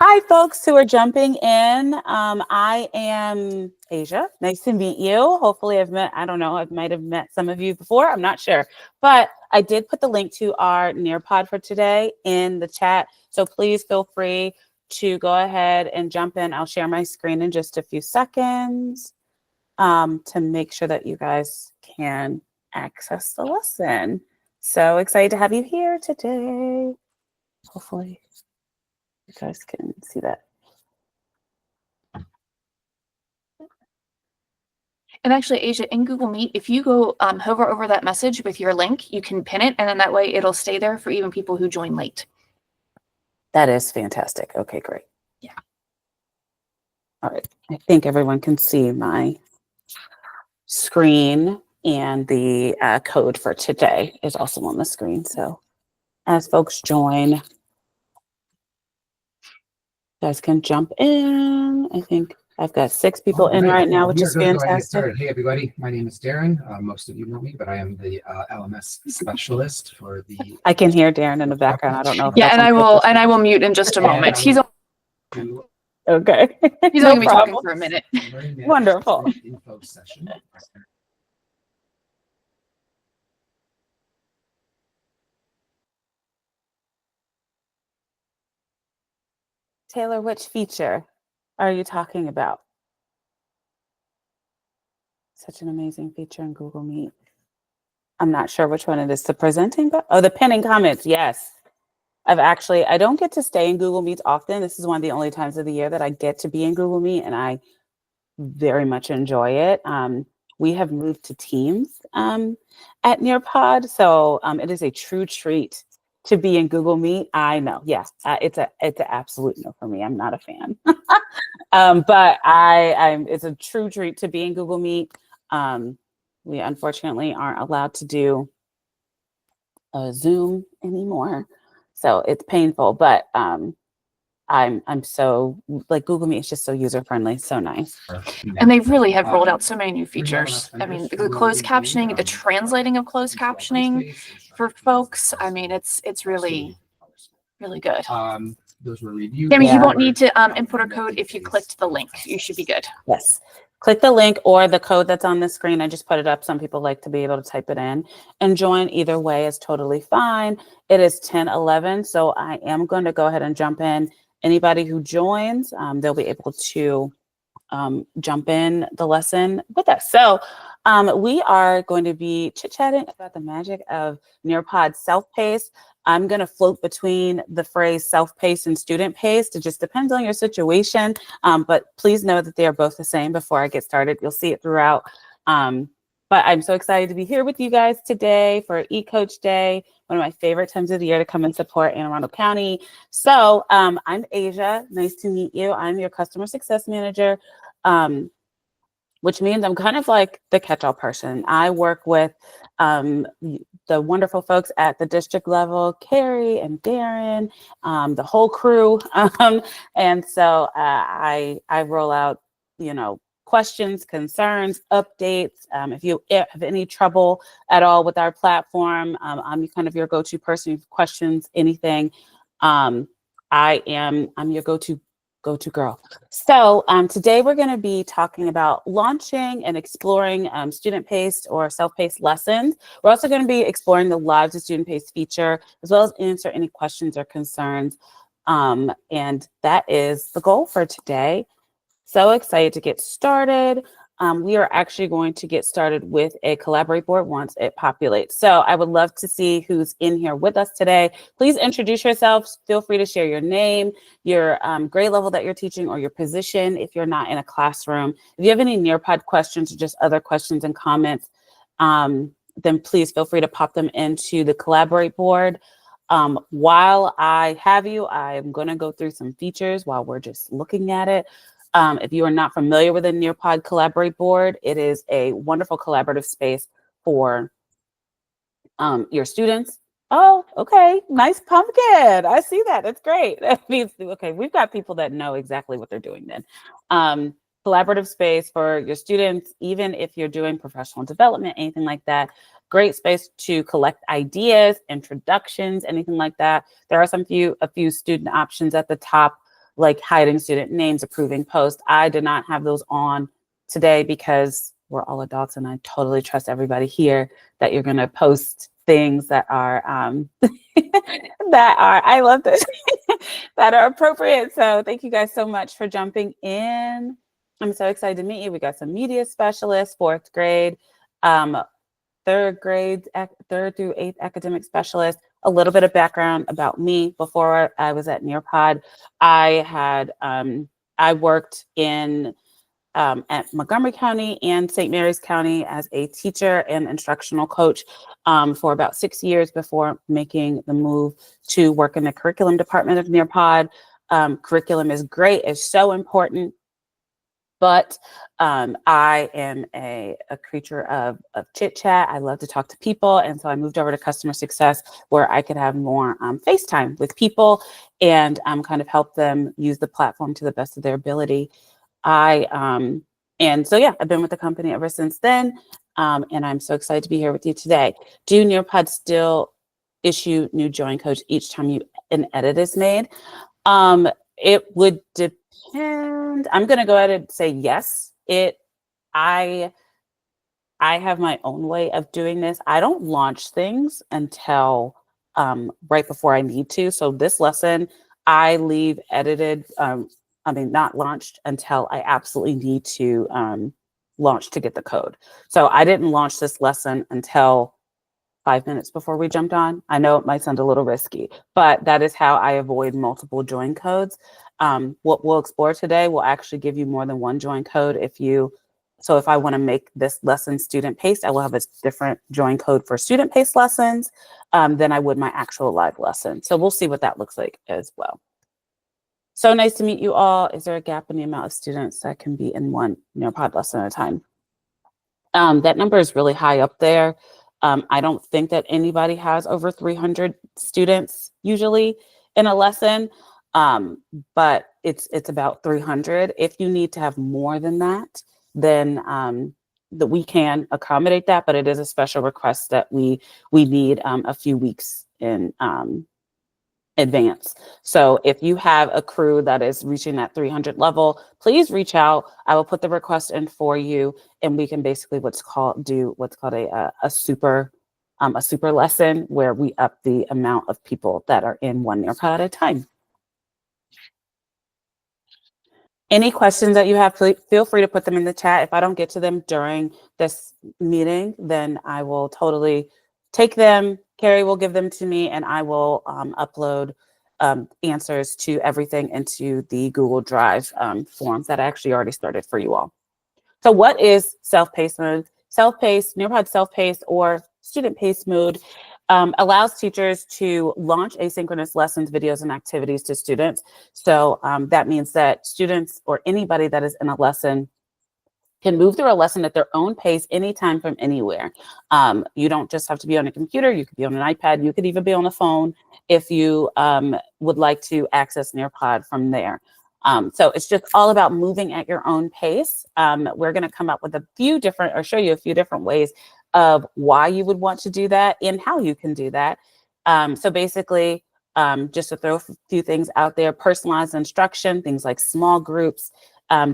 Hi, folks who are jumping in. I am Asia. Nice to meet you. Hopefully I might have met some of you before. I'm not sure. But I did put the link to our Nearpod for today in the chat. So please feel free to go ahead and jump in. I'll share my screen in just a few seconds to make sure that you guys can access the lesson. So excited to have you here today. Hopefully you guys can see that. And actually, Asia, in Google Meet, if you go hover over that message with your link, you can pin it, and then that way it'll stay there for even people who join late. That is fantastic. Okay, great. Yeah. All right. I think everyone can see my screen, and the code for today is also on the screen. So as folks join, you guys can jump in. I think I've got 6 people in right now, which is fantastic. Hey, everybody. My name is Darren. Most of you know me, but I am the LMS specialist for the. I can hear Darren in the background. I don't know if yeah, and I will mute in just a moment. He's okay. He's only gonna be talking for a minute. Wonderful. Info session. Taylor, which feature are you talking about? Such an amazing feature in Google Meet. I'm not sure which one it is. The presenting, but the pinning comments. Yes. I don't get to stay in Google Meets often. This is one of the only times of the year that I get to be in Google Meet, and I very much enjoy it. We have moved to Teams at Nearpod, so it is a true treat to be in Google Meet. I know, yes, it's an absolute no for me. I'm not a fan, but it's a true treat to be in Google Meet. We unfortunately aren't allowed to do Zoom anymore, so it's painful. But I'm so like Google Meet is just so user friendly, so nice. And they really have rolled out so many new features. I mean, the closed captioning, the translating of closed captioning for folks. I mean, it's really, really good. Those were reviewed. I mean, you won't need to input a code if you clicked the link. You should be good. Yes. Click the link or the code that's on the screen. I just put it up. Some people like to be able to type it in and join. Either way is totally fine. It is 10:11, so I am going to go ahead and jump in. Anybody who joins, they'll be able to jump in the lesson with us. So we are going to be chit-chatting about the magic of Nearpod self-paced. I'm going to float between the phrase self-paced and student-paced. It just depends on your situation, but please know that they are both the same before I get started. You'll see it throughout. But I'm so excited to be here with you guys today for eCoach Day, one of my favorite times of the year to come and support Anne Arundel County. So I'm Asia. Nice to meet you. I'm your customer success manager, which means I'm kind of like the catch-all person. I work with the wonderful folks at the district level, Carrie and Darren, the whole crew. And so I roll out, questions, concerns, updates. If you have any trouble at all with our platform, I'm kind of your go-to person. Questions, anything. I'm your go-to girl. So today we're going to be talking about launching and exploring student-paced or self-paced lessons. We're also going to be exploring the Lives of Student-Paced feature, as well as answer any questions or concerns. And that is the goal for today. So excited to get started. We are actually going to get started with a Collaborate board once it populates. So I would love to see who's in here with us today. Please introduce yourselves. Feel free to share your name, your grade level that you're teaching, or your position if you're not in a classroom. If you have any Nearpod questions or just other questions and comments, then please feel free to pop them into the Collaborate board. While I have you, I'm going to go through some features while we're just looking at it. If you are not familiar with the Nearpod Collaborate board, it is a wonderful collaborative space for your students. Oh, okay. Nice pumpkin. I see that. That's great. That means, okay, we've got people that know exactly what they're doing then. Collaborative space for your students, even if you're doing professional development, anything like that. Great space to collect ideas, introductions, anything like that. There are a few student options at the top. like hiding student names, approving posts. I did not have those on today because we're all adults and I totally trust everybody here that you're going to post things that are I love this, that are appropriate. So thank you guys so much for jumping in. I'm so excited to meet you. We got some media specialists, 4th grade, 3rd grade, 3rd through 8th academic specialists. A little bit of background about me. Before I was at Nearpod, I worked in at Montgomery County and St. Mary's County as a teacher and instructional coach for about 6 years before making the move to work in the curriculum department of Nearpod. Curriculum is great, it's so important, but I am a creature of chit chat. I love to talk to people. And so I moved over to customer success where I could have more FaceTime with people and kind of help them use the platform to the best of their ability. And so, yeah, I've been with the company ever since then. And I'm so excited to be here with you today. Do Nearpod still issue new join codes each time an edit is made? It would depend. I'm going to go ahead and say yes. I have my own way of doing this. I don't launch things until right before I need to. So this lesson, I leave edited, not launched until I absolutely need to launch to get the code. So I didn't launch this lesson until 5 minutes before we jumped on. I know it might sound a little risky, but that is how I avoid multiple join codes. What we'll explore today will actually give you more than one join code. If I want to make this lesson student paced, I will have a different join code for student paced lessons than I would my actual live lesson. So we'll see what that looks like as well. So nice to meet you all. Is there a gap in the amount of students that can be in one Nearpod lesson at a time? That number is really high up there. I don't think that anybody has over 300 students usually in a lesson, but it's about 300. If you need to have more than that, then that we can accommodate that, but it is a special request that we need a few weeks in advance. So if you have a crew that is reaching that 300 level, please reach out. I will put the request in for you, and we can basically do what's called a super lesson where we up the amount of people that are in one Nearpod at a time. Any questions that you have, please feel free to put them in the chat. If I don't get to them during this meeting, then I will totally take them. Carrie will give them to me, and I will upload answers to everything into the Google Drive forms that I actually already started for you all. So what is self-paced mode? Self-paced, Nearpod self-paced or student-paced mode allows teachers to launch asynchronous lessons, videos, and activities to students. So that means that students or anybody that is in a lesson can move through a lesson at their own pace anytime from anywhere. You don't just have to be on a computer. You could be on an iPad. You could even be on a phone if you would like to access Nearpod from there. So it's just all about moving at your own pace. We're going to come up with show you a few different ways of why you would want to do that and how you can do that. So basically, just to throw a few things out there, personalized instruction, things like small groups,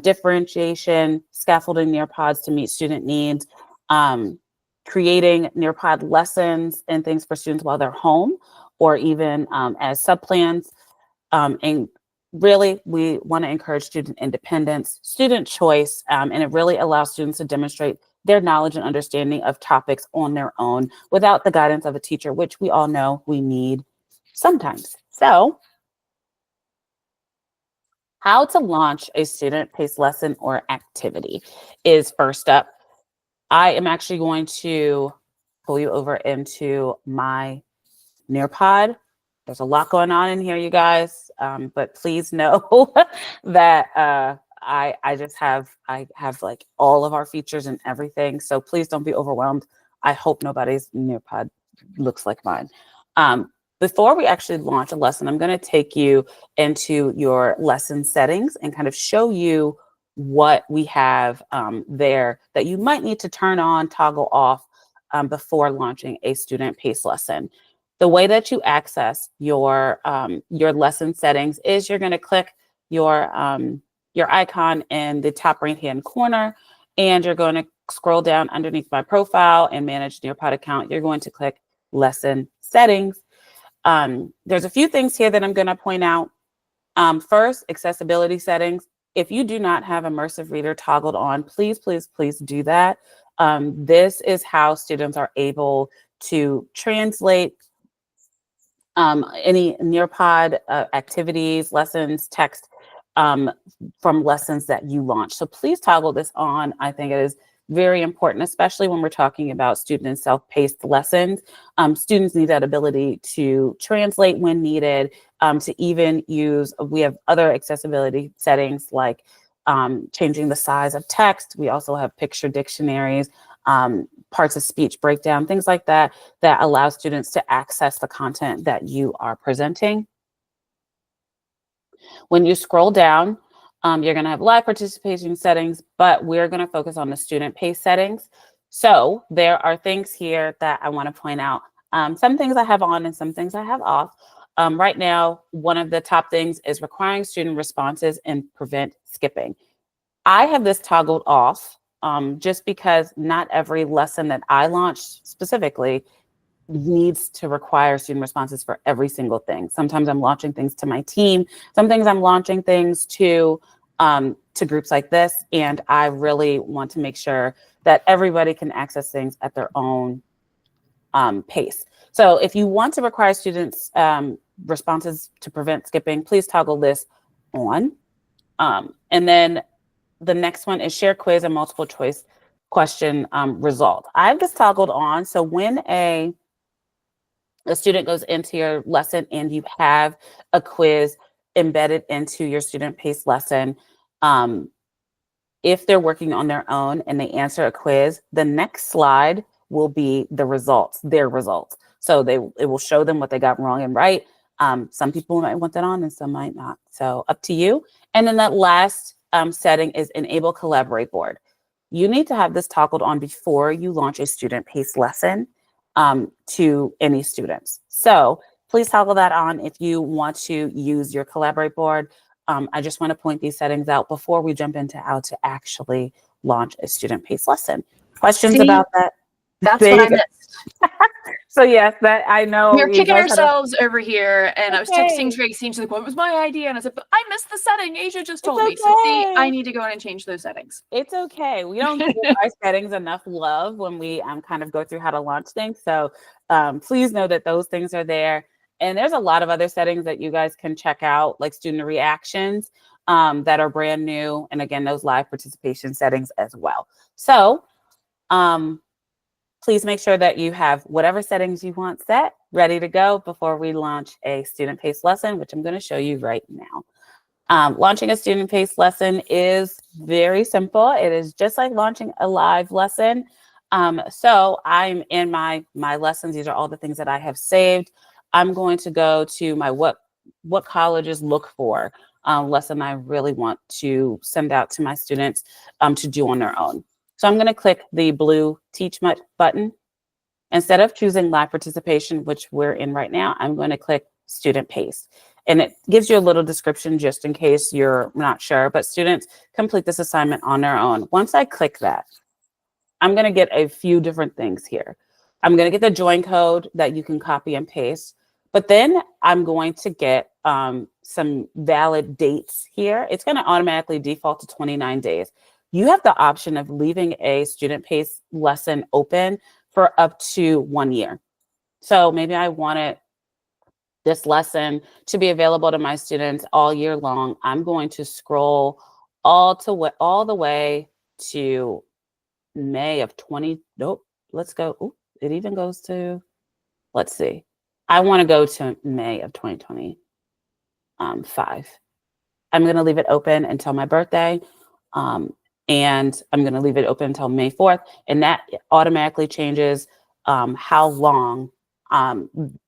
differentiation, scaffolding Nearpods to meet student needs, creating Nearpod lessons and things for students while they're home, or even as subplans. And really, we want to encourage student independence, student choice, and it really allows students to demonstrate their knowledge and understanding of topics on their own without the guidance of a teacher, which we all know we need sometimes. So, how to launch a student-paced lesson or activity is first up. I am actually going to pull you over into my Nearpod. There's a lot going on in here, you guys, but please know that I have like all of our features and everything. So please don't be overwhelmed. I hope nobody's Nearpod looks like mine. Before we actually launch a lesson, I'm going to take you into your lesson settings and kind of show you what we have there that you might need to turn on, toggle off before launching a student-paced lesson. The way that you access your lesson settings is you're going to click your icon in the top right-hand corner, and you're going to scroll down underneath my profile and manage Nearpod account. You're going to click lesson settings. There's a few things here that I'm going to point out. First, accessibility settings. If you do not have immersive reader toggled on, please, please, please do that. This is how students are able to translate any Nearpod activities, lessons, text from lessons that you launch. So please toggle this on. I think it is very important, especially when we're talking about student and self-paced lessons. Students need that ability to translate when needed, to even use, we have other accessibility settings like changing the size of text. We also have picture dictionaries, parts of speech breakdown, things like that, that allow students to access the content that you are presenting. When you scroll down, you're going to have live participation settings, but we're going to focus on the student pace settings. So there are things here that I want to point out. Some things I have on and some things I have off. Right now, one of the top things is requiring student responses and prevent skipping. I have this toggled off just because not every lesson that I launch specifically needs to require student responses for every single thing. Sometimes I'm launching things to my team. Some things I'm launching things to groups like this. And I really want to make sure that everybody can access things at their own pace. So if you want to require students responses to prevent skipping, please toggle this on. And then the next one is share quiz and multiple choice question result. I have this toggled on. So when a student goes into your lesson and you have a quiz embedded into your student-paced lesson, if they're working on their own and they answer a quiz, the next slide will be the results, their results. So it will show them what they got wrong and right. Some people might want that on and some might not. So up to you. And then that last setting is enable collaborate board. You need to have this toggled on before you launch a student-paced lesson to any students. So please toggle that on if you want to use your collaborate board. I just want to point these settings out before we jump into how to actually launch a student-paced lesson. Questions about that? That's what I missed. So yes, that I know. We're kicking ourselves over here, and I was texting Tracy, and she's like, "What was my idea?" And I said, "But I missed the setting. Asia just told me." So see, I need to go in and change those settings. It's okay. We don't give our settings enough love when we kind of go through how to launch things. So please know that those things are there. And there's a lot of other settings that you guys can check out, like student reactions that are brand new. And again, those live participation settings as well. So please make sure that you have whatever settings you want set, ready to go before we launch a student-paced lesson, which I'm going to show you right now. Launching a student-paced lesson is very simple. It is just like launching a live lesson. So I'm in my lessons. These are all the things that I have saved. I'm going to go to my what colleges look for lesson I really want to send out to my students to do on their own. So I'm going to click the blue Teach Much button. Instead of choosing live participation, which we're in right now, I'm going to click Student Pace. And it gives you a little description just in case you're not sure, but students complete this assignment on their own. Once I click that, I'm going to get a few different things here. I'm going to get the join code that you can copy and paste, but then I'm going to get some valid dates here. It's going to automatically default to 29 days. You have the option of leaving a student-paced lesson open for up to 1 year. So maybe I wanted this lesson to be available to my students all year long. I'm going to scroll all the way to May of 20. Nope, let's go. Ooh, it even goes to, let's see. I want to go to May of 2025. I'm going to leave it open until my birthday. And I'm going to leave it open until May 4th. And that automatically changes how long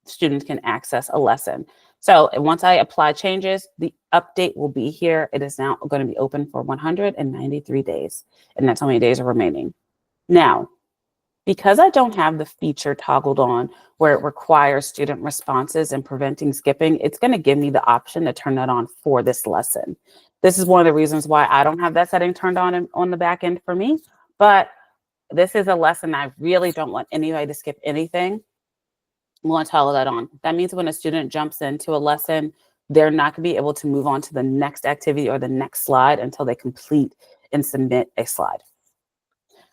students can access a lesson. So once I apply changes, the update will be here. It is now going to be open for 193 days. And that's how many days are remaining. Now, Because I don't have the feature toggled on where it requires student responses and preventing skipping, it's going to give me the option to turn that on for this lesson. This is one of the reasons why I don't have that setting turned on the back end for me. But this is a lesson I really don't want anybody to skip anything. I want to toggle that on. That means when a student jumps into a lesson, they're not going to be able to move on to the next activity or the next slide until they complete and submit a slide.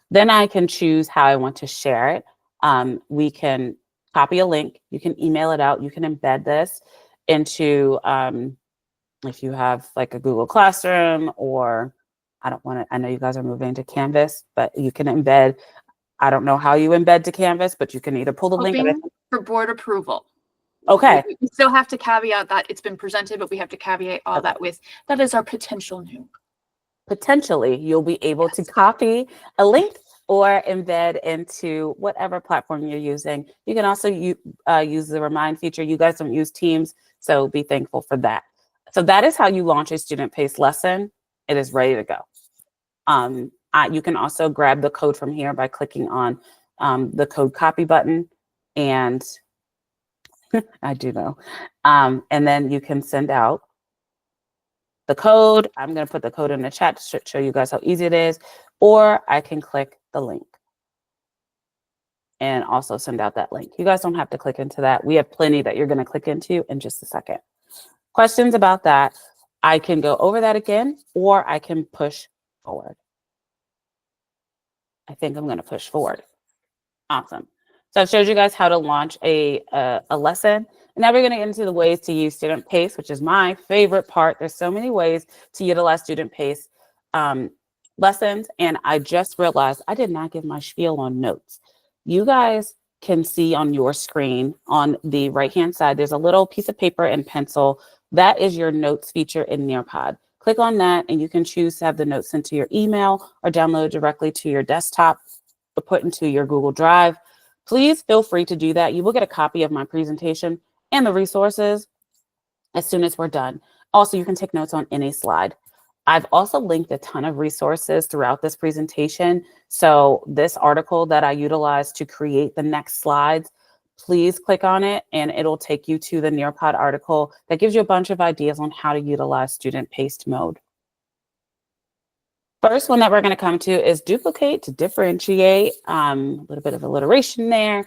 Then I can choose how I want to share it. We can copy a link. You can email it out. You can embed this into, if you have like a Google Classroom, or I know you guys are moving to Canvas, but you can embed, I don't know how you embed to Canvas, but you can either pull the link. Hoping for board approval. Okay. We still have to caveat that it's been presented, but we have to caveat all that with, that is our potential new. Potentially, you'll be able to copy a link or embed into whatever platform you're using. You can also use the remind feature. You guys don't use Teams, so be thankful for that. So that is how you launch a student-paced lesson. It is ready to go. You can also grab the code from here by clicking on the code copy button, and I do know. And then you can send out the code. I'm going to put the code in the chat to show you guys how easy it is, or I can click the link and also send out that link. You guys don't have to click into that. We have plenty that you're going to click into in just a second. Questions about that? I can go over that again, or I can push forward. I think I'm going to push forward. Awesome. So I've showed you guys how to launch a lesson. And now we're going to get into the ways to use student pace, which is my favorite part. There's so many ways to utilize student pace lessons. And I just realized I did not give my spiel on notes. You guys can see on your screen on the right-hand side, there's a little piece of paper and pencil. That is your notes feature in Nearpod. Click on that and you can choose to have the notes sent to your email or download directly to your desktop or put into your Google Drive. Please feel free to do that. You will get a copy of my presentation and the resources as soon as we're done. Also, you can take notes on any slide. I've also linked a ton of resources throughout this presentation. So this article that I utilized to create the next slides, please click on it and it'll take you to the Nearpod article that gives you a bunch of ideas on how to utilize student-paced mode. First one that we're going to come to is duplicate to differentiate. A little bit of alliteration there.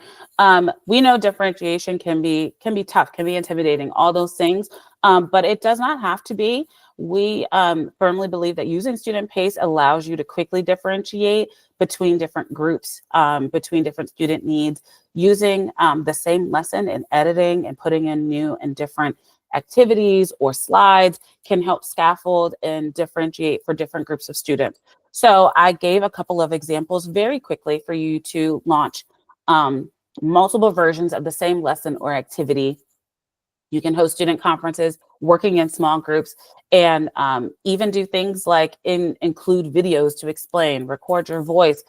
We know differentiation can be tough, can be intimidating, all those things, but it does not have to be. We firmly believe that using student pace allows you to quickly differentiate between different groups, between different student needs, using the same lesson and editing and putting in new and different activities or slides can help scaffold and differentiate for different groups of students. So I gave a couple of examples very quickly for you to launch multiple versions of the same lesson or activity. You can host student conferences, working in small groups, and even do things like include videos to explain, record your voice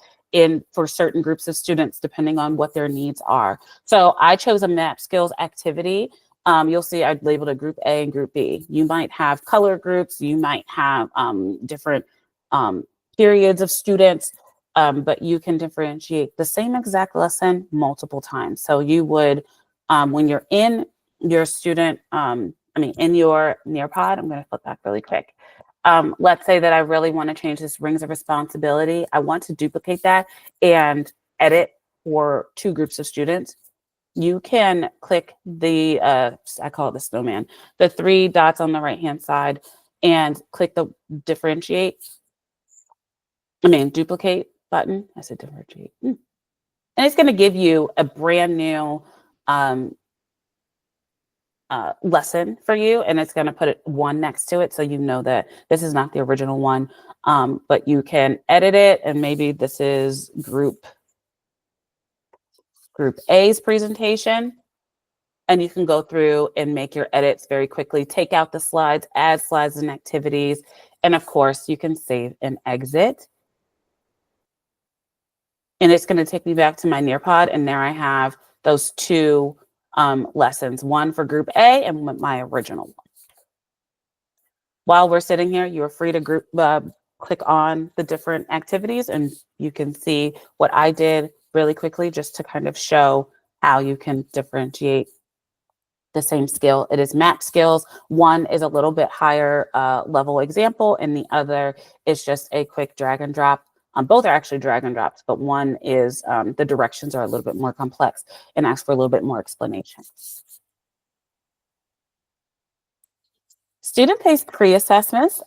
for certain groups of students, depending on what their needs are. So I chose a map skills activity. You'll see I labeled a group A and group B. You might have color groups, you might have different periods of students, but you can differentiate the same exact lesson multiple times. So you would, when you're in your student, in your Nearpod, I'm going to flip back really quick. Let's say that I really want to change this rings of responsibility. I want to duplicate that and edit for two groups of students. You can click the, I call it the snowman, the three dots on the right-hand side and click the duplicate button. I said differentiate. And it's going to give you a brand new lesson for you, and it's going to put one next to it so you know that this is not the original one, but you can edit it, and maybe this is group A's presentation, and you can go through and make your edits very quickly, take out the slides, add slides and activities, and of course you can save and exit. And it's going to take me back to my Nearpod, and there I have those two lessons, one for group A and my original one. While we're sitting here, you are free to click on the different activities, and you can see what I did really quickly just to kind of show how you can differentiate the same skill. It is map skills. One is a little bit higher level example, and the other is just a quick drag and drop. Both are actually drag and drops, but one is the directions are a little bit more complex and ask for a little bit more explanation. Student-paced pre-assessments.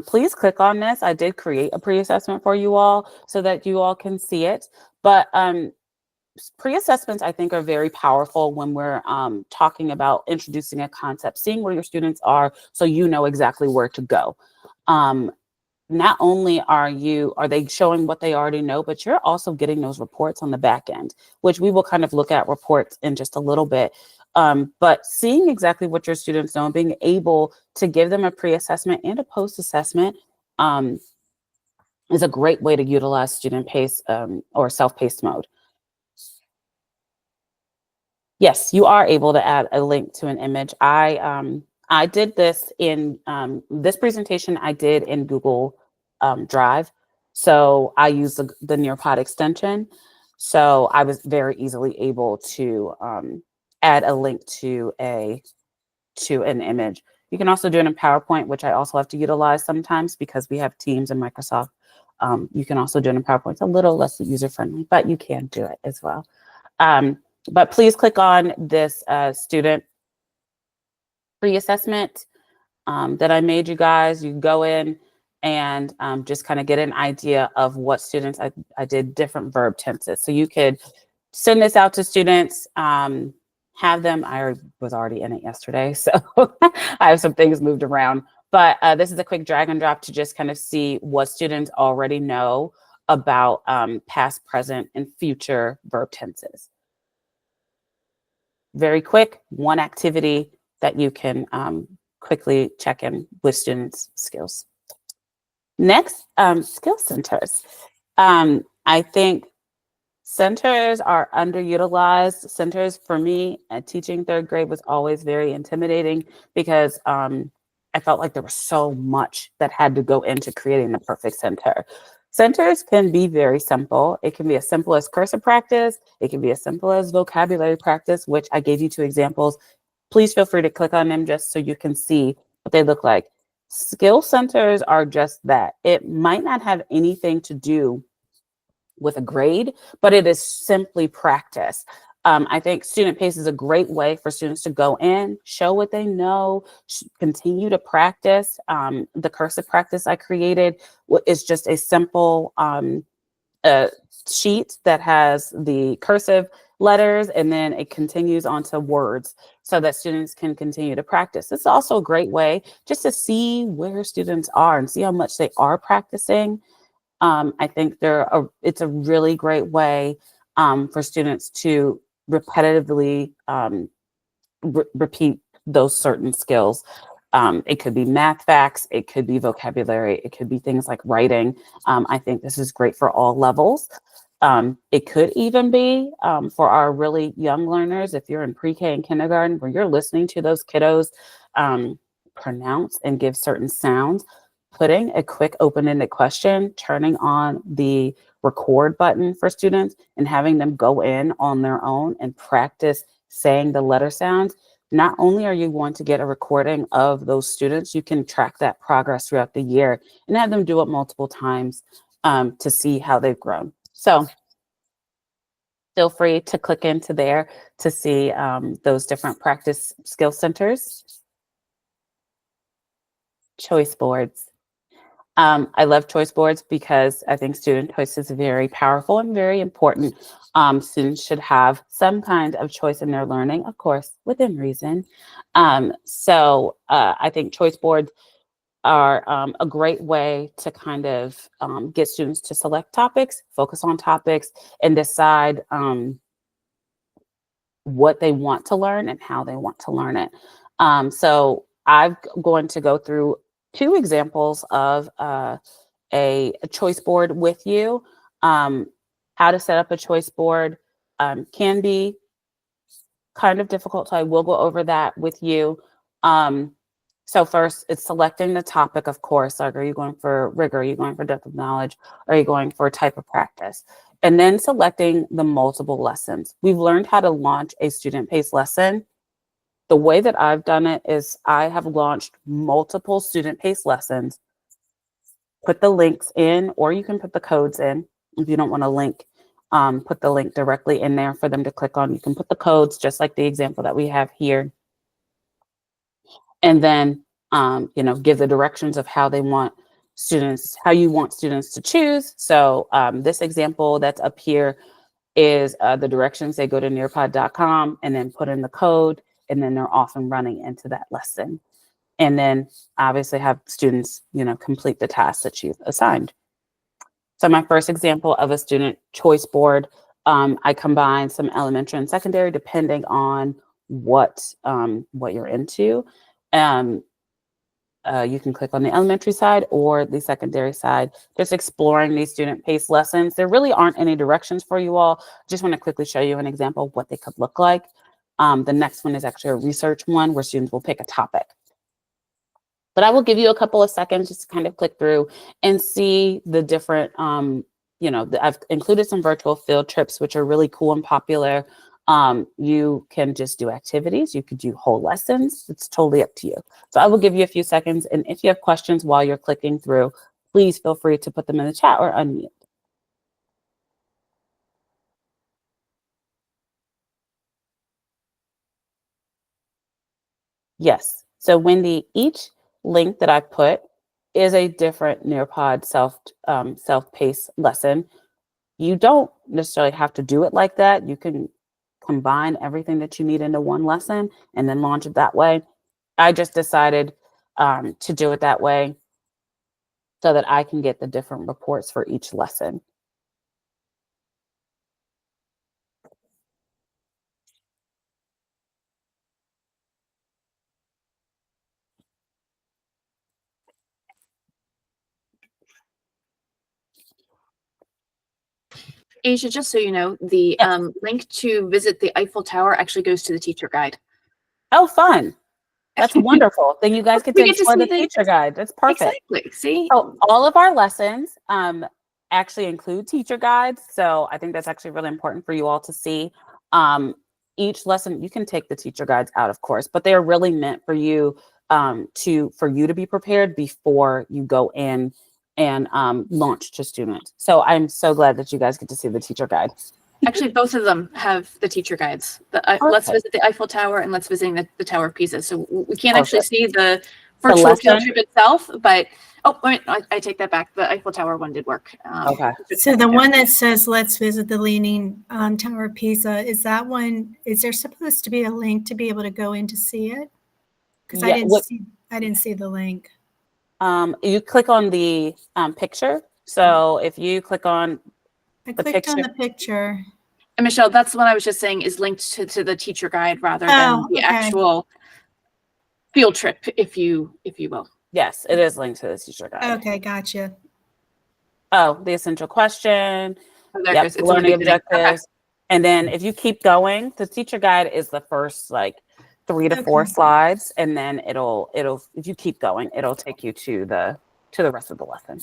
Please click on this. I did create a pre-assessment for you all so that you all can see it. But pre-assessments, I think, are very powerful when we're talking about introducing a concept, seeing where your students are so you know exactly where to go. Not only are they showing what they already know, but you're also getting those reports on the back end, which we will kind of look at reports in just a little bit. But seeing exactly what your students know and being able to give them a pre-assessment and a post-assessment is a great way to utilize student-paced or self-paced mode. Yes, you are able to add a link to an image. I did this in this presentation I did in Google Drive. So I used the Nearpod extension. So I was very easily able to add a link to an image. You can also do it in PowerPoint, which I also have to utilize sometimes because we have Teams and Microsoft. You can also do it in PowerPoint. It's a little less user-friendly, but you can do it as well. But please click on this student pre-assessment that I made you guys. You go in and just kind of get an idea of what students, I did different verb tenses. So you could send this out to students, have them, I was already in it yesterday, so I have some things moved around. But this is a quick drag and drop to just kind of see what students already know about past, present, and future verb tenses. Very quick, one activity that you can quickly check in with students' skills. Next, skill centers. I think centers are underutilized. Centers for me, teaching third grade was always very intimidating because I felt like there was so much that had to go into creating the perfect center. Centers can be very simple. It can be as simple as cursive practice. It can be as simple as vocabulary practice, which I gave you 2 examples. Please feel free to click on them just so you can see what they look like. Skill centers are just that. It might not have anything to do with a grade, but it is simply practice. I think Student Pace is a great way for students to go in, show what they know, continue to practice. The cursive practice I created is just a simple sheet that has the cursive letters and then it continues onto words so that students can continue to practice. It's also a great way just to see where students are and see how much they are practicing. I think it's a really great way for students to repetitively repeat those certain skills. It could be math facts, it could be vocabulary, it could be things like writing. I think this is great for all levels. It could even be for our really young learners, if you're in pre-K and kindergarten, where you're listening to those kiddos pronounce and give certain sounds, putting a quick open-ended question, turning on the record button for students and having them go in on their own and practice saying the letter sounds. Not only are you going to get a recording of those students, you can track that progress throughout the year and have them do it multiple times to see how they've grown. So feel free to click into there to see those different practice skill centers. Choice boards. I love choice boards because I think student choice is very powerful and very important. Students should have some kind of choice in their learning, of course, within reason. So I think choice boards are a great way to kind of get students to select topics, focus on topics, and decide what they want to learn and how they want to learn it. So I'm going to go through 2 examples of a choice board with you. How to set up a choice board can be kind of difficult, so I will go over that with you. So first, it's selecting the topic, of course. Like, are you going for rigor? Are you going for depth of knowledge? Are you going for type of practice? And then selecting the multiple lessons. We've learned how to launch a student-paced lesson. The way that I've done it is I have launched multiple student-paced lessons, put the links in, or you can put the codes in if you don't want to link. Put the link directly in there for them to click on. You can put the codes, just like the example that we have here. And then, give the directions of how they want students, how you want students to choose. So this example that's up here is the directions. They go to nearpod.com and then put in the code, and then they're off and running into that lesson. And then obviously have students, complete the tasks that you've assigned. So my first example of a student choice board, I combine some elementary and secondary depending on what you're into. You can click on the elementary side or the secondary side, just exploring these student-paced lessons. There really aren't any directions for you all. Just want to quickly show you an example of what they could look like. The next one is actually a research one where students will pick a topic. But I will give you a couple of seconds just to kind of click through and see the different, I've included some virtual field trips, which are really cool and popular. You can just do activities. You could do whole lessons. It's totally up to you. So I will give you a few seconds. And if you have questions while you're clicking through, please feel free to put them in the chat or unmute. Yes. So Wendy, each link that I put is a different Nearpod self-paced lesson. You don't necessarily have to do it like that. You can combine everything that you need into one lesson and then launch it that way. I just decided to do it that way so that I can get the different reports for each lesson. Asia, just so you know, the Yes. link to visit the Eiffel Tower actually goes to the teacher guide. Oh, fun. That's wonderful. Then you guys get to We get to explore the see the- teacher guide. That's perfect. Exactly. See? So all of our lessons actually include teacher guides. So I think that's actually really important for you all to see. Each lesson, you can take the teacher guides out, of course, but they are really meant for you to be prepared before you go in and launch to students. So I'm so glad that you guys get to see the teacher guide. Actually, both of them have the teacher guides. Let's visit the Eiffel Tower and let's visit the Tower of Pisa. So we can't actually see the virtual field lesson? trip itself, but wait, I take that back. The Eiffel Tower one did work. Okay. So the one that says, let's visit the Leaning Tower of Pisa, is that one, is there supposed to be a link to be able to go in to see it? Because Yeah, I didn't see the link. You click on the picture. So if you click on I the clicked on picture. the picture. And Michelle, that's what I was just saying is linked to the teacher guide rather than the okay. actual field trip, if you will. Yes, it is linked to the teacher guide. Okay, gotcha. Oh, the essential question. Oh, there it Yep, goes. It's in learning the beginning. objectives. And then if you keep going, the teacher guide is the first 3 to 4 Okay. slides, and then it'll if you keep going, it'll take you to the rest of the lesson.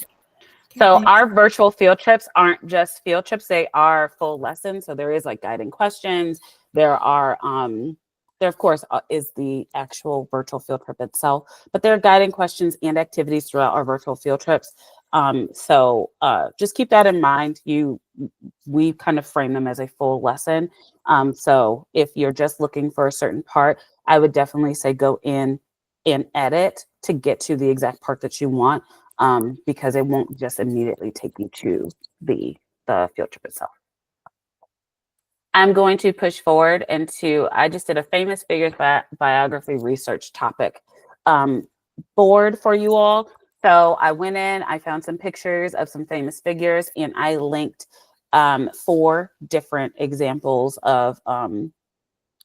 So Okay. our virtual field trips aren't just field trips, they are full lessons. So there is guiding questions. There of course is the actual virtual field trip itself, but there are guiding questions and activities throughout our virtual field trips. So just keep that in mind. We kind of frame them as a full lesson. So if you're just looking for a certain part, I would definitely say go in and edit to get to the exact part that you want. Because it won't just immediately take you to the field trip itself. I'm going to push forward I just did a famous figures biography research topic board for you all. So I went in, I found some pictures of some famous figures, and I linked 4 different examples of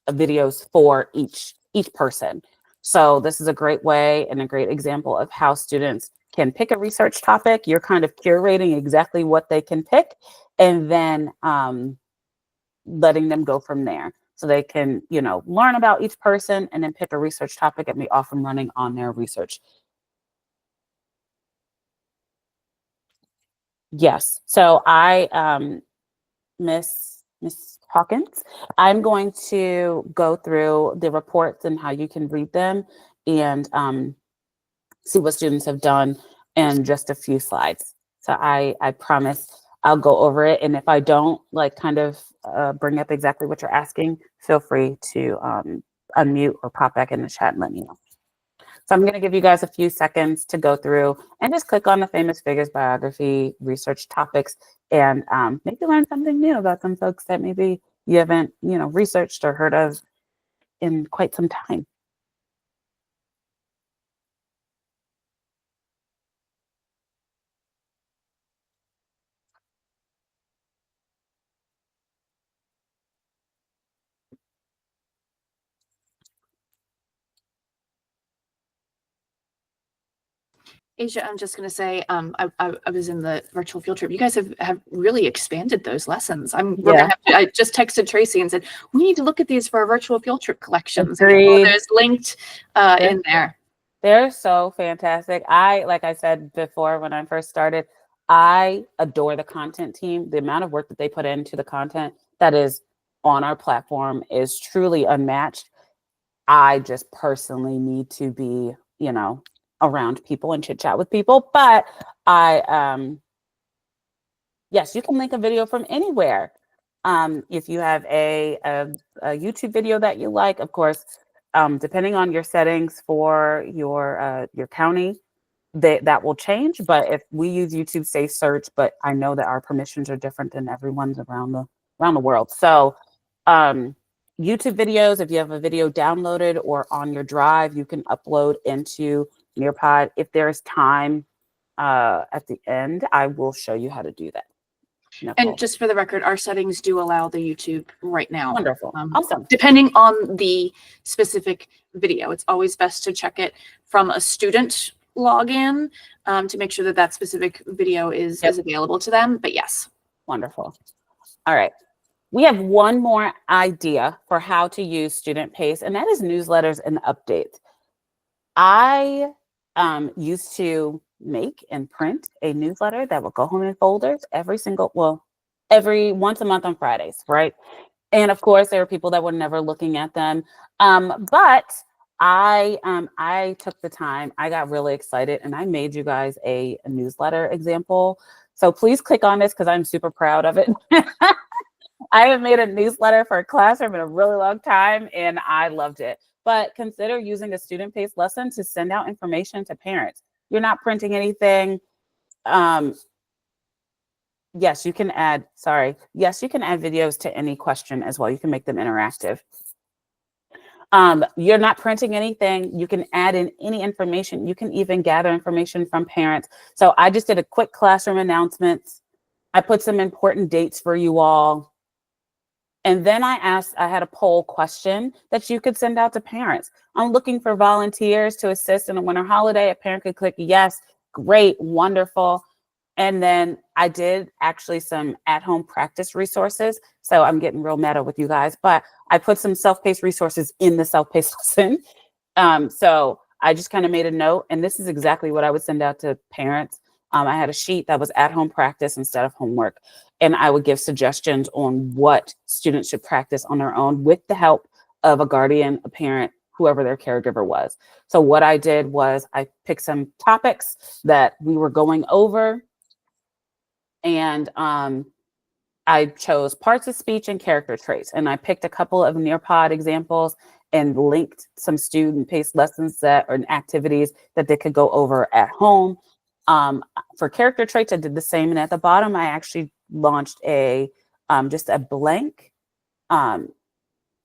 videos for each person. So this is a great way and a great example of how students can pick a research topic. You're kind of curating exactly what they can pick and then letting them go from there. so they can, learn about each person and then pick a research topic and be off and running on their research. Yes. So Miss Hawkins, I'm going to go through the reports and how you can read them and see what students have done in just a few slides. So I promise I'll go over it. And if I don't bring up exactly what you're asking, feel free to unmute or pop back in the chat and let me know. So I'm going to give you guys a few seconds to go through and just click on the famous figures biography research topics and maybe learn something new about some folks that maybe you haven't, researched or heard of in quite some time. Asia, I'm just going to say, I was in the virtual field trip. You guys have really expanded those lessons. We're gonna have to, I just texted Tracy and said, we need to look at these for our virtual field trip collections. Agreed. There's linked in there. They're so fantastic. Like I said before, when I first started, I adore the content team. The amount of work that they put into the content that is on our platform is truly unmatched. I just personally need to be, around people and chit chat with people. But yes, you can link a video from anywhere. If you have a YouTube video that you like, of course, depending on your settings for your county, that will change. But if we use YouTube Safe Search, but I know that our permissions are different than everyone's around the world. So YouTube videos, if you have a video downloaded or on your drive, you can upload into Nearpod. If there's time at the end, I will show you how to do that. And just for the record, our settings do allow the YouTube right now. Wonderful. Awesome. Depending on the specific video, it's always best to check it from a student login to make sure that specific video is available to them. But yes. Wonderful. All right. We have one more idea for how to use Student Pace, and that is newsletters and updates. I used to make and print a newsletter that would go home in folders every once a month on Fridays, right? And of course, there were people that were never looking at them. But I took the time, I got really excited, and I made you guys a newsletter example. So please click on this because I'm super proud of it. I haven't made a newsletter for a classroom in a really long time, and I loved it. But consider using a student paced lesson to send out information to parents. You're not printing anything. Yes, you can add videos to any question as well. You can make them interactive. You're not printing anything. You can add in any information. You can even gather information from parents. So I just did a quick classroom announcements. I put some important dates for you all. And then I had a poll question that you could send out to parents. I'm looking for volunteers to assist in a winter holiday. A parent could click yes, great, wonderful. And then I did actually some at-home practice resources. So I'm getting real meta with you guys, but I put some self-paced resources in the self-paced lesson. So I just kind of made a note, and this is exactly what I would send out to parents. I had a sheet that was at-home practice instead of homework, and I would give suggestions on what students should practice on their own with the help of a guardian, a parent, whoever their caregiver was. So what I did was I picked some topics that we were going over, and I chose parts of speech and character traits, and I picked a couple of Nearpod examples and linked some student-paced lessons or activities that they could go over at home. For character traits, I did the same, and at the bottom, I actually launched just a blank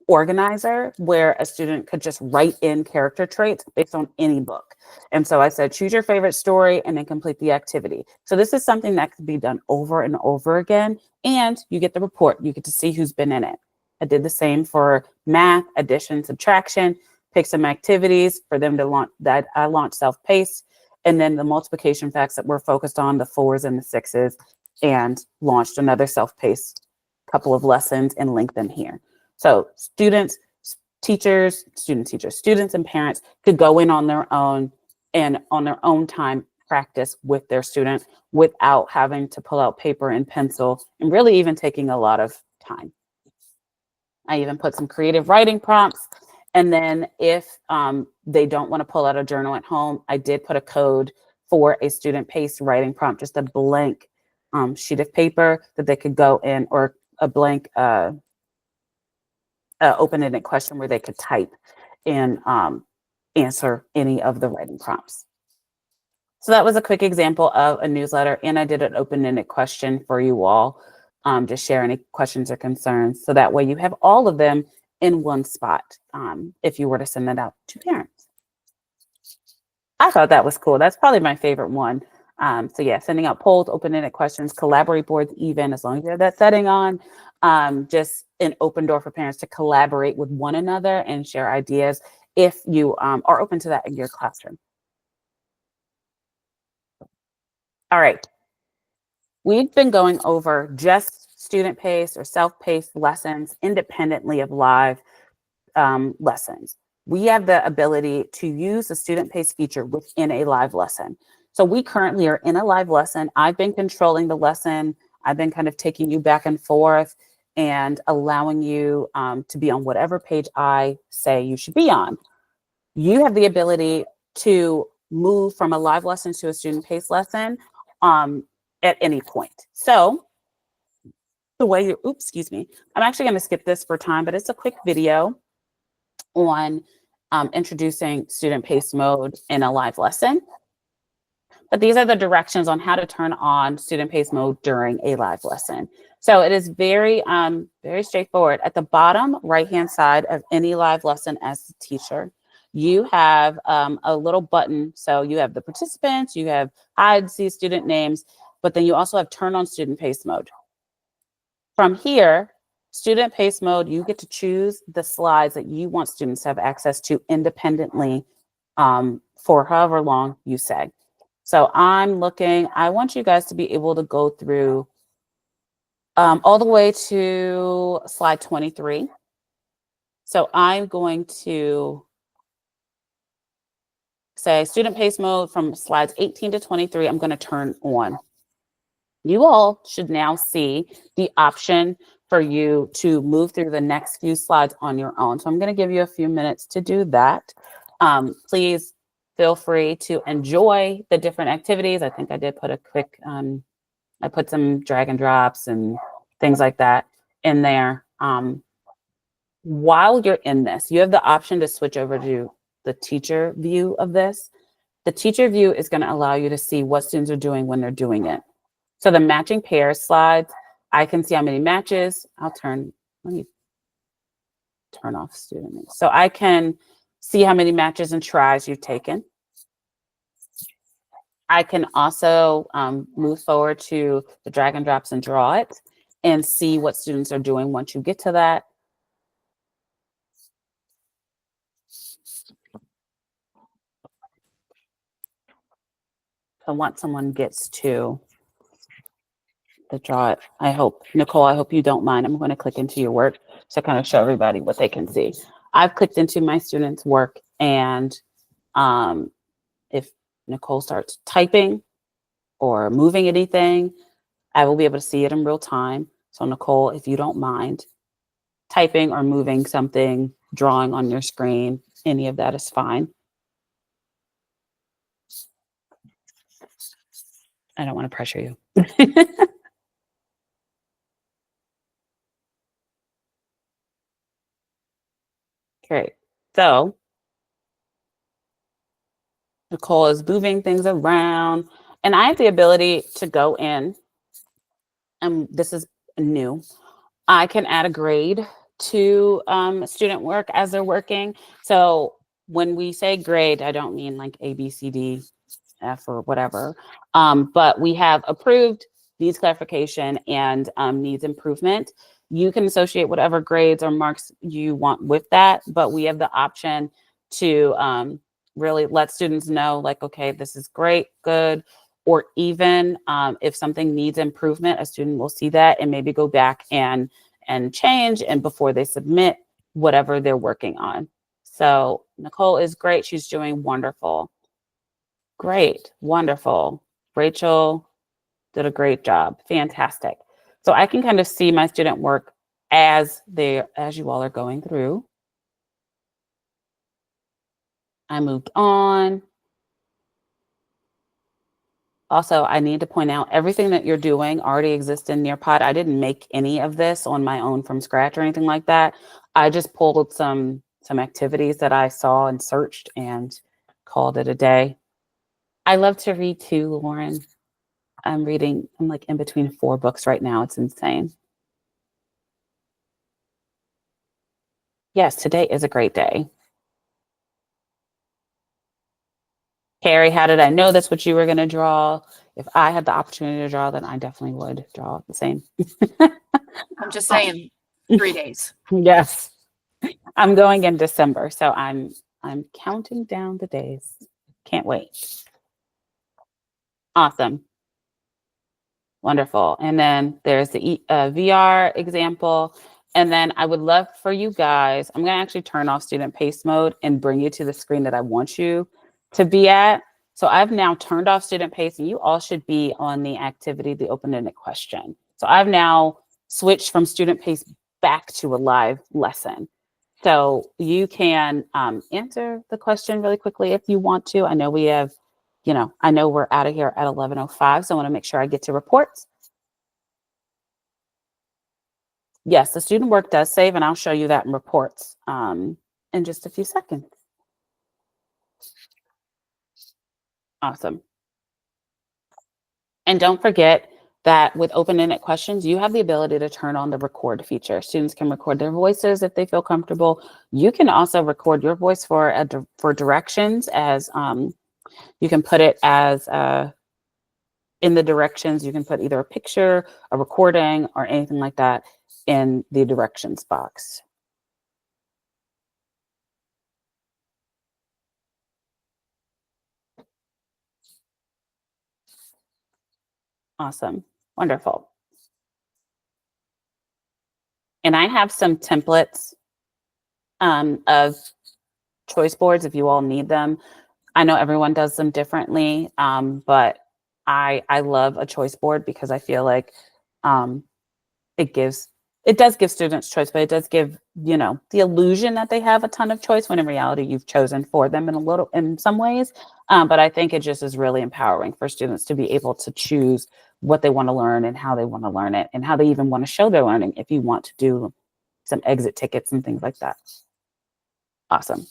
organizer where a student could just write in character traits based on any book. And so I said, choose your favorite story and then complete the activity. So this is something that could be done over and over again, and you get the report. You get to see who's been in it. I did the same for math, addition, subtraction, pick some activities for them to launch that I launched self-paced, and then the multiplication facts that we're focused on, the 4s and the 6s, and launched another self-paced couple of lessons and linked them here. So students and parents could go in on their own and on their own time practice with their student without having to pull out paper and pencil and really even taking a lot of time. I even put some creative writing prompts. And then if they don't want to pull out a journal at home, I did put a code for a student-paced writing prompt, just a blank sheet of paper that they could go in, or a blank open-ended question where they could type and answer any of the writing prompts. So that was a quick example of a newsletter, and I did an open-ended question for you all to share any questions or concerns. So that way you have all of them in one spot if you were to send that out to parents. I thought that was cool. That's probably my favorite one. So yeah, sending out polls, open-ended questions, collaborate boards, even as long as you have that setting on, just an open door for parents to collaborate with one another and share ideas if you are open to that in your classroom. All right. We've been going over just student-paced or self-paced lessons independently of live lessons. We have the ability to use the student-paced feature within a live lesson. So we currently are in a live lesson. I've been controlling the lesson. I've been kind of taking you back and forth and allowing you to be on whatever page I say you should be on. You have the ability to move from a live lesson to a student-paced lesson at any point. So the way you, excuse me, I'm actually going to skip this for time, but it's a quick video on introducing student-paced mode in a live lesson. But these are the directions on how to turn on student-paced mode during a live lesson. So it is very, very straightforward. At the bottom right-hand side of any live lesson as the teacher, you have a little button. So you have the participants, you have hide, see student names, but then you also have turn on student-paced mode. From here, student-paced mode, you get to choose the slides that you want students to have access to independently for however long you say. So I want you guys to be able to go through all the way to slide 23. So I'm going to say student-paced mode from slides 18 to 23, I'm going to turn on. You all should now see the option for you to move through the next few slides on your own. So I'm going to give you a few minutes to do that. Please feel free to enjoy the different activities. I think I did put a quick, I put some drag and drops and things like that in there. While you're in this, you have the option to switch over to the teacher view of this. The teacher view is going to allow you to see what students are doing when they're doing it. So the matching pairs slides, I can see how many matches. Let me turn off student names. So I can see how many matches and tries you've taken. I can also move forward to the drag and drops and draw it and see what students are doing once you get to that. So once someone gets to the draw it, Nicole, I hope you don't mind. I'm going to click into your work to kind of show everybody what they can see. I've clicked into my students' work, and if Nicole starts typing or moving anything, I will be able to see it in real time. So Nicole, if you don't mind typing or moving something, drawing on your screen, any of that is fine. I don't want to pressure you. Great. So Nicole is moving things around, and I have the ability to go in, and this is new. I can add a grade to student work as they're working. So when we say grade, I don't mean like A, B, C, D, F or whatever, but we have approved, needs clarification, and needs improvement. You can associate whatever grades or marks you want with that, but we have the option to really let students know, like, okay, this is great, good, or even if something needs improvement, a student will see that and maybe go back and and change and before they submit whatever they're working on. So Nicole is great. She's doing wonderful. Great. Wonderful. Rachel did a great job. Fantastic. So I can kind of see my student work as you all are going through. I moved on. Also, I need to point out everything that you're doing already exists in Nearpod. I didn't make any of this on my own from scratch or anything like that. I just pulled some activities that I saw and searched and called it a day. I love to read too, Lauren. I'm like in between 4 books right now. It's insane. Yes, today is a great day. Carrie, how did I know that's what you were going to draw? If I had the opportunity to draw, then I definitely would draw the same. I'm just saying 3 days. Yes. I'm going in December, so I'm counting down the days. Can't wait. Awesome. Wonderful. And then there's the VR example. And then I would love for you guys, I'm going to actually turn off student pace mode and bring you to the screen that I want you to be at. So I've now turned off student pace and you all should be on the activity, the open-ended question. So I've now switched from student pace back to a live lesson. So you can answer the question really quickly if you want to. I know we have, I know we're out of here at 11:05, so I want to make sure I get to reports. Yes, the student work does save, and I'll show you that in reports in just a few seconds. Awesome. And don't forget that with open-ended questions, you have the ability to turn on the record feature. Students can record their voices if they feel comfortable. You can also record your voice for directions as you can put it as in the directions. You can put either a picture, a recording, or anything like that in the directions box. Awesome. Wonderful. And I have some templates of choice boards if you all need them. I know everyone does them differently, but I love a choice board because I feel like it does give students choice, but it does give, the illusion that they have a ton of choice when in reality you've chosen for them in some ways. But I think it just is really empowering for students to be able to choose what they want to learn and how they want to learn it and how they even want to show their learning if you want to do some exit tickets and things like that. Awesome.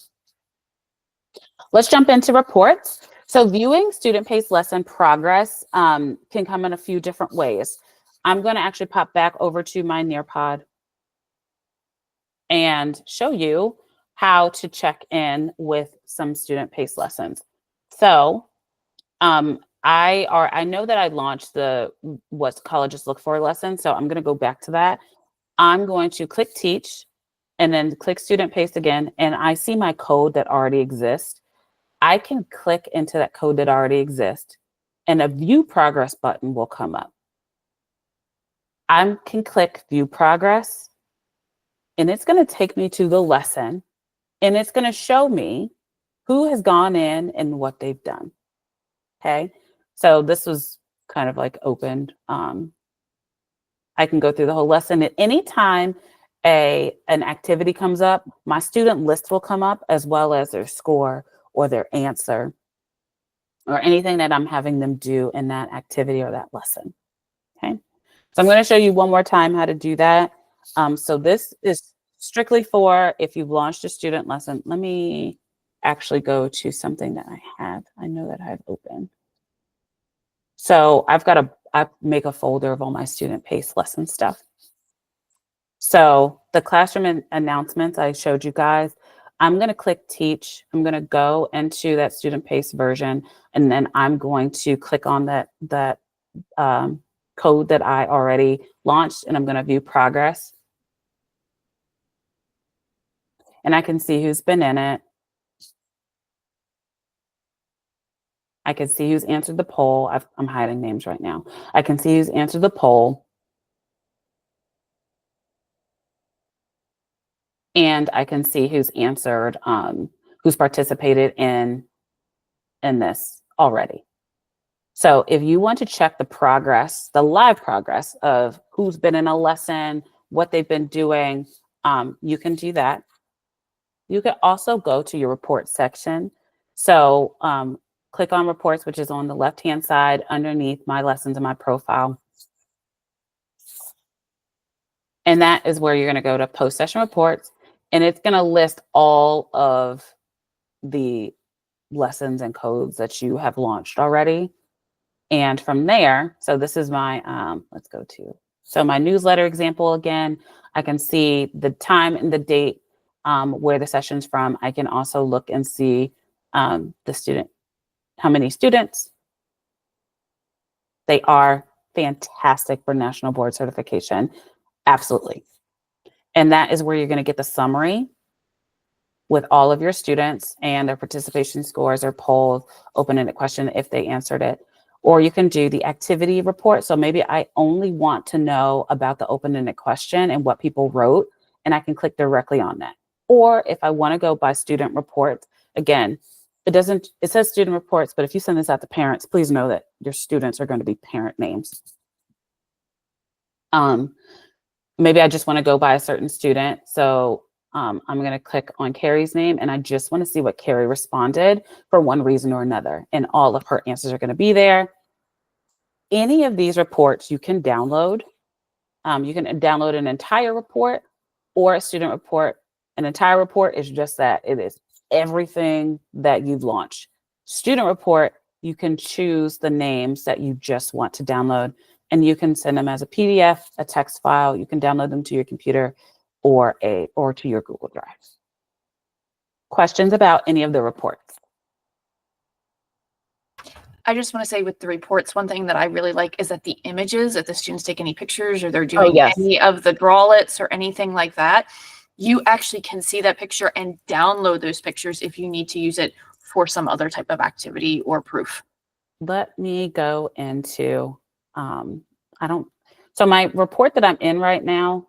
Let's jump into reports. So viewing student pace lesson progress can come in a few different ways. I'm going to actually pop back over to my Nearpod and show you how to check in with some student pace lessons. So I know that I launched the what colleges look for lesson. So I'm going to go back to that. I'm going to click teach and then click student pace again. And I see my code that already exists. I can click into that code that already exists and a view progress button will come up. I can click view progress and it's going to take me to the lesson and it's going to show me who has gone in and what they've done. Okay. So this was kind of like opened. I can go through the whole lesson at any time an activity comes up, my student list will come up as well as their score or their answer or anything that I'm having them do in that activity or that lesson. Okay. So I'm going to show you one more time how to do that. So this is strictly for if you've launched a student lesson. Let me actually go to something that I know that I have open. So I make a folder of all my student pace lesson stuff. So the classroom announcements I showed you guys, I'm going to click teach. I'm going to go into that student pace version, and then I'm going to click on that code that I already launched, and I'm going to view progress. And I can see who's been in it. I can see who's answered the poll. I'm hiding names right now. I can see who's answered the poll. and I can see who's answered, who's participated in this already. So if you want to check the progress, the live progress of who's been in a lesson, what they've been doing, you can do that. You can also go to your report section. So click on reports, which is on the left-hand side underneath my lessons and my profile. And that is where you're going to go to post-session reports. And it's going to list all of the lessons and codes that you have launched already. And from there, so this is my, let's go to, so my newsletter example again, I can see the time and the date where the session's from. I can also look and see the student, how many students. They are fantastic for national board certification. Absolutely. And that is where you're going to get the summary with all of your students and their participation scores or polls, open-ended question if they answered it. Or you can do the activity report. So maybe I only want to know about the open-ended question and what people wrote, and I can click directly on that. Or if I want to go by student reports, again, it says student reports, but if you send this out to parents, please know that your students are going to be parent names. Maybe I just want to go by a certain student. So I'm going to click on Carrie's name, and I just want to see what Carrie responded for one reason or another. And all of her answers are going to be there. Any of these reports you can download. You can download an entire report or a student report. An entire report is just that. It is everything that you've launched. Student report, you can choose the names that you just want to download, and you can send them as a PDF, a text file. You can download them to your computer or to your Google Drive. Questions about any of the reports? I just want to say with the reports, one thing that I really like is that the images, if the students take any pictures or they're doing any of the drawlets or anything like that, you actually can see that picture and download those pictures if you need to use it for some other type of activity or proof. Let me go into, so my report that I'm in right now,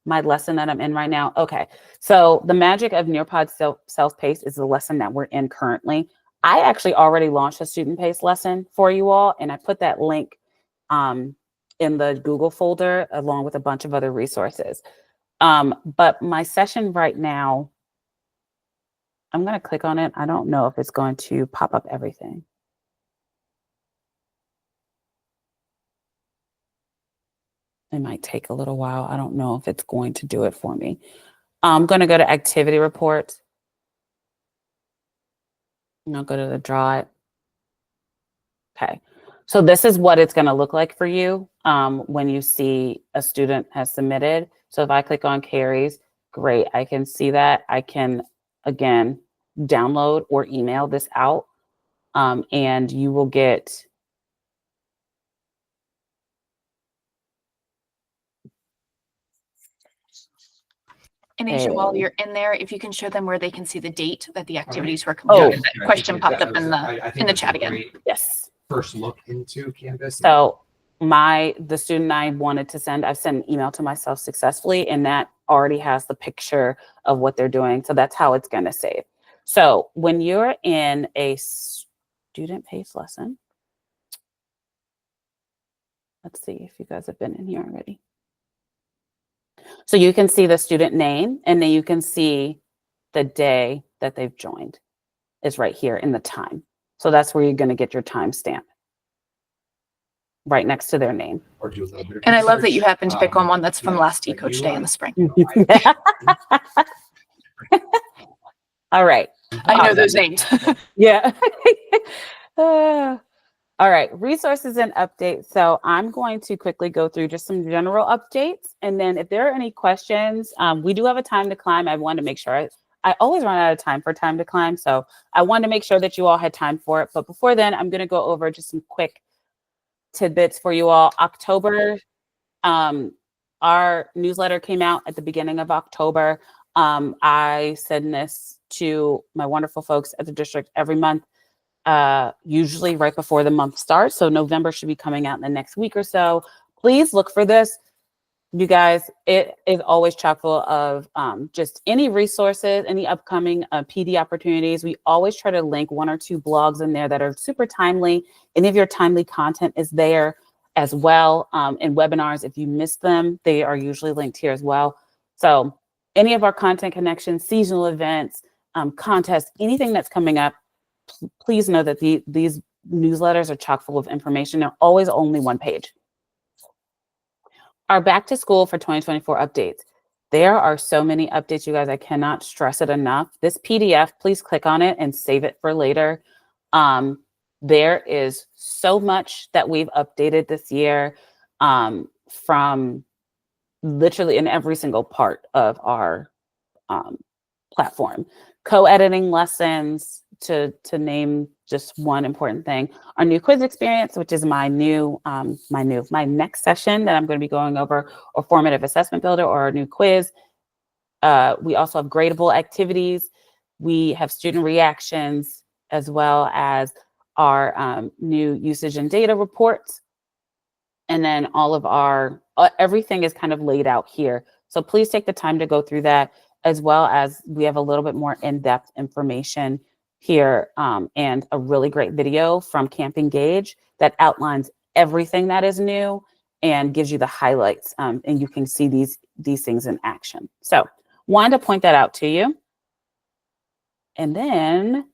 my lesson that I'm in right now. Okay. So the magic of Nearpod self-paced is the lesson that we're in currently. I actually already launched a student-paced lesson for you all, and I put that link in the Google folder along with a bunch of other resources. But my session right now, I'm going to click on it. I don't know if it's going to pop up everything. It might take a little while. I don't know if it's going to do it for me. I'm going to go to activity reports. And I'll go to the draw it. Okay. So this is what it's going to look like for you when you see a student has submitted. So if I click on Carrie's, great. I can see that. I can, again, download or email this out, and you will get And Asia, while you're in there, if you can show them where they can see the date that the activities were completed. Oh. That question popped up in the chat again. yes. First look into Canvas. So the student I wanted to send, I've sent an email to myself successfully, and that already has the picture of what they're doing. So that's how it's going to save. So when you're in a student-paced lesson, let's see if you guys have been in here already. So you can see the student name, and then you can see the day that they've joined is right here in the time. So that's where you're going to get your timestamp, right next to their name. Or do a little bit of And I love that you research. happen to pick on one that's from yeah, last but e-coach you, day in the spring. All right. I know those names. Yeah. All right, resources and updates. So I'm going to quickly go through just some general updates. And then if there are any questions, we do have a time to climb. I want to make sure I always run out of time for time to climb. So I want to make sure that you all had time for it. But before then, I'm going to go over just some quick tidbits for you all. October, our newsletter came out at the beginning of October. I send this to my wonderful folks at the district every month. Usually right before the month starts. So November should be coming out in the next week or so. Please look for this. You guys, it is always chock full of just any resources, any upcoming PD opportunities. We always try to link 1 or 2 blogs in there that are super timely. Any of your timely content is there as well. In webinars, if you missed them, they are usually linked here as well. So any of our content connections, seasonal events, contests, anything that's coming up, please know that these newsletters are chock full of information. They're always only 1 page. Our back to school for 2024 updates. There are so many updates, you guys. I cannot stress it enough. This PDF, please click on it and save it for later. There is so much that we've updated this year from literally in every single part of our platform. Co-editing lessons, to name just one important thing. Our new quiz experience, which is my next session that I'm going to be going over, or formative assessment builder, or our new quiz. We also have gradable activities. We have student reactions, as well as our new usage and data reports. And then all of our, everything is kind of laid out here. So please take the time to go through that, as well as we have a little bit more in-depth information here, and a really great video from Camp Engage that outlines everything that is new and gives you the highlights, and you can see these things in action. So wanted to point that out to you. And then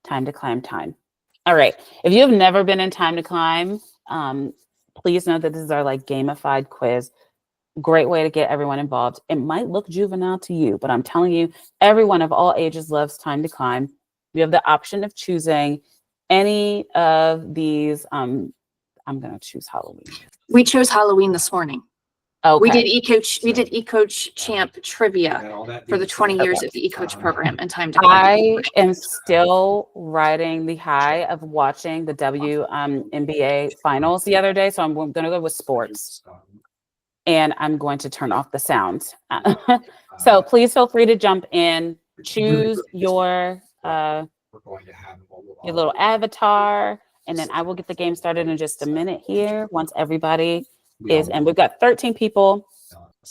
time to climb time. All right, if you have never been in time to climb, please know that this is our like gamified quiz. Great way to get everyone involved. It might look juvenile to you, but I'm telling you, everyone of all ages loves time to climb. You have the option of choosing any of these. I'm going to choose Halloween. We chose Halloween this morning. Okay. We did eCoach Champ trivia for the 20 years of the eCoach program and time to climb. I am still riding the high of watching the WNBA finals the other day, so I'm going to go with sports. And I'm going to turn off the sound. So please feel free to jump in, choose your little avatar, and then I will get the game started in just a minute here once everybody is, and we've got 13 people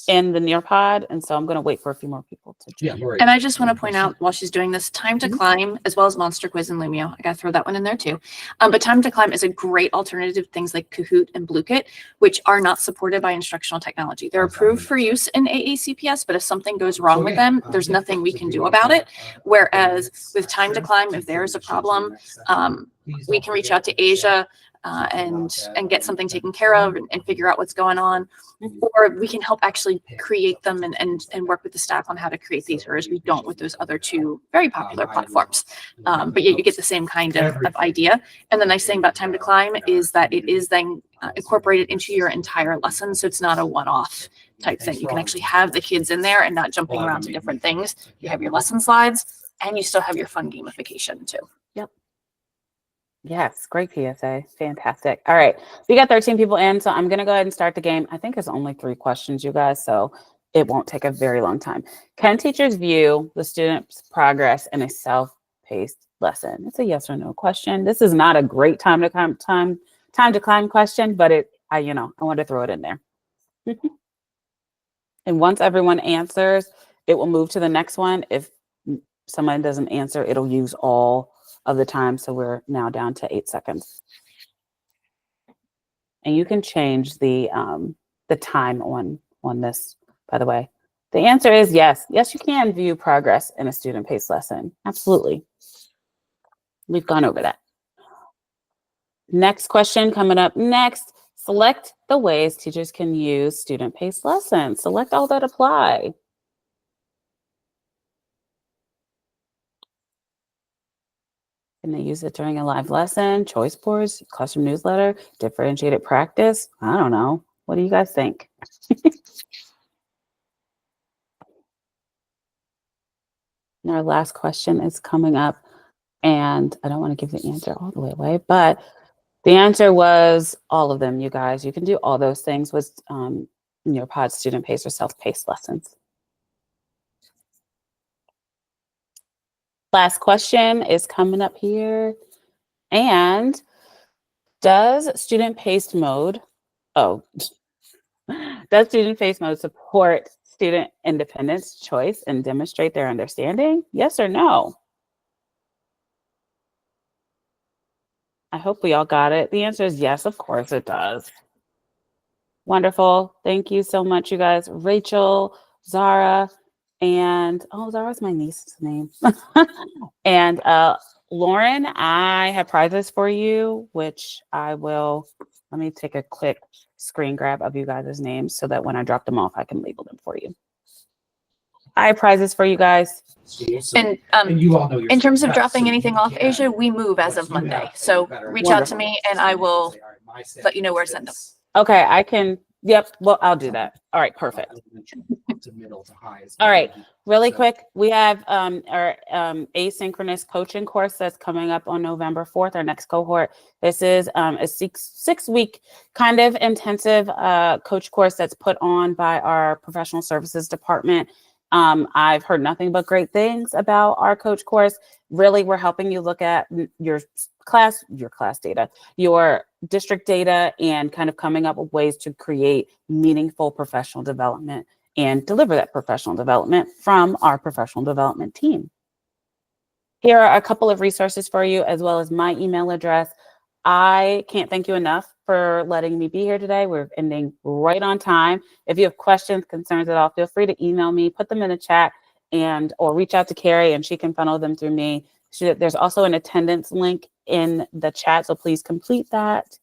in the Nearpod, and so I'm going to wait for a few more people to join. And I just want to point out, while she's doing this, Time to Climb, as well as Monster Quiz and Lumio, I got to throw that one in there too. But Time to Climb is a great alternative to things like Kahoot and Bluekit, which are not supported by instructional technology. They're approved for use in AACPS, but if something goes wrong with them, there's nothing we can do about it. Whereas with Time to Climb, if there is a problem, we can reach out to Asia and get something taken care of and figure out what's going on, or we can help actually create them and work with the staff on how to create these, whereas we don't with those other 2 very popular platforms. But yeah, you get the same kind of idea. And the nice thing about Time to Climb is that it is then incorporated into your entire lesson, so it's not a one-off type thing. You can actually have the kids in there and not jumping around to different things. You have your lesson slides, and you still have your fun gamification too. Yep. Yes, great PSA. Fantastic. All right. We got 13 people in, so I'm going to go ahead and start the game. I think it's only 3 questions, you guys, so it won't take a very long time. Can teachers view the student's progress in a self-paced lesson? It's a yes or no question. This is not a great time to climb question, but I want to throw it in there. And once everyone answers, it will move to the next one. If someone doesn't answer, it'll use all of the time. So we're now down to 8 seconds. And you can change the time on this, by the way. The answer is yes. Yes, you can view progress in a student-paced lesson. Absolutely. We've gone over that. Next question coming up next. Select the ways teachers can use student-paced lessons. Select all that apply. Can they use it during a live lesson, choice boards, classroom newsletter, differentiated practice? I don't know. What do you guys think? And our last question is coming up, and I don't want to give the answer all the way away, but the answer was all of them, you guys. You can do all those things with Nearpod student-paced or self-paced lessons. Last question is coming up here. And does student-paced mode, Does student face mode support student independence, choice, and demonstrate their understanding? Yes or no? I hope we all got it. The answer is yes, of course it does. Wonderful. Thank you so much, you guys. Rachel, Zara, and Zara's my niece's name. And Lauren, I have prizes for you, which I will, let me take a quick screen grab of you guys' names so that when I drop them off, I can label them for you. I have prizes for you guys. And you all know your in terms of best, dropping so anything you off, can- Asia, we move as of what you Monday. have, So better reach out Wonderful. to me and I will say, all right, my let you know where to standard send them. is Okay, I can, yep, well, I'll do that. All right, perfect. elementary to middle to high is All right, what really So- quick, we have our asynchronous coaching course that's coming up on November 4th, our next cohort. This is a six-week kind of intensive coach course that's put on by our professional services department. I've heard nothing but great things about our coach course. Really, we're helping you look at your class data, your district data, and kind of coming up with ways to create meaningful professional development and deliver that professional development from our professional development team. Here are a couple of resources for you, as well as my email address. I can't thank you enough for letting me be here today. We're ending right on time. If you have questions, concerns at all, feel free to email me, put them in the chat, or reach out to Carrie and she can funnel them through me. There's also an attendance link in the chat, so please complete that.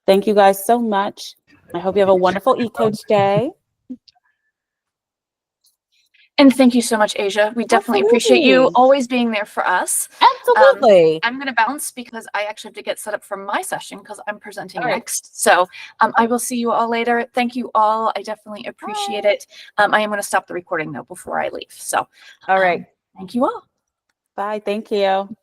Thank you guys so much. I hope you have a wonderful eCoach day. And thank you so much, Asia. We definitely appreciate you Absolutely. always being there for us. Absolutely. I'm going to bounce because I actually have to get set up for my session because I'm presenting All right. next. So I will see you all later. Thank you all. I definitely appreciate it. I am going to stop the recording though before I leave. So All right. thank you all. Bye. Thank you.